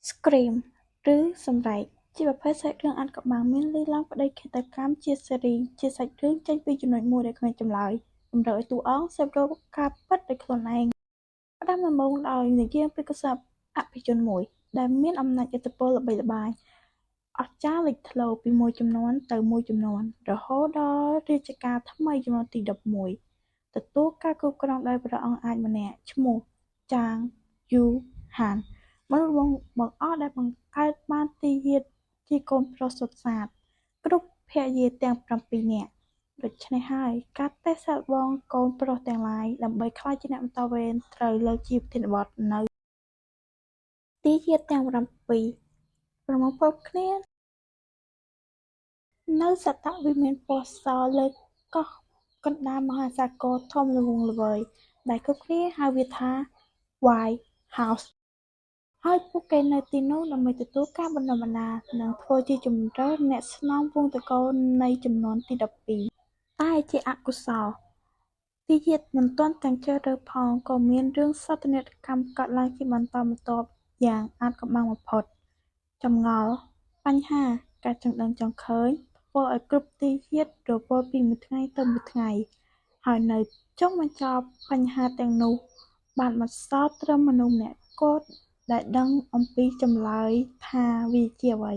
Scream ឬសម្រែក ជាប្រភេទសាច់រឿងអាថ៌កំបាំងមានលាយឡំក្តីឃាតកម្មជាស៊េរីជាសាច់រឿងចេញពីចំណុចមួយដែលគ្មានចម្លើយ តម្រូវឱ្យតួអង្គស៊ាំរកការពិតដោយខ្លួនឯង ផ្ដើមដំបូងដោយនិយាយអំពីកុសបអភិជនមួយ ដែលមានអំណាចឥទ្ធិពលល្បីល្បាញអស្ចារ្យលេចធ្លោពីមួយជំនាន់ទៅមួយជំនាន់ រហូតដល់រាជការថ្មីជំនាន់ទី11 ទទួលការគ្រប់គ្រងដោយព្រះអង្គអាចម្នាក់ឈ្មោះ ចាង យូ ហាន មនុស្សបង្អស់ដែលបង្កើតបានទីយាតជាកូនប្រុសសុទ្ធសាធ គ្រប់ភរិយាទាំង 7 នាក់ ដូច្នេះហើយ ការតេស្តសាកល្បងកូនប្រុសទាំងឡាយ ដើម្បីក្លាយជាអ្នកបន្តវេនត្រូវលើកជាប្រធានបទនៅទីយាតទាំង 7 ប្រមូលផ្តុំគ្នានៅសតវិមានពណ៌សលើកោះកណ្តាលមហាសាគរធំល្វឹងល្វើយ ដែលគ្រប់គ្នាហៅវាថា White House ហើយពួកគេនៅទីនោះដើម្បីទទួលការបណ្តុះបណ្តាល និងធ្វើជាជម្រើសអ្នកស្នំវង្សត្រកូលនៃជំនាន់ទី12 តែជាអកុសល ទីយាតមិនទាន់ទាំងជ្រើសរើសផងក៏មានរឿងសោកនាដកម្មកើតឡើងជាបន្តបន្ទាប់យ៉ាងអាថ៌កំបាំងបំផុត ចម្ងល់ បញ្ហា ការចង់ដឹងចង់ឃើញ ធ្វើឱ្យគ្រប់ទីយាតរវល់ពីមួយថ្ងៃទៅមួយថ្ងៃ ហើយនៅចុងបញ្ចប់បញ្ហាទាំងនោះបានបន្សល់ត្រឹមមនុស្សម្នាក់គត់ដែលដឹងអំពីចម្លើយថាវាជាអ្វី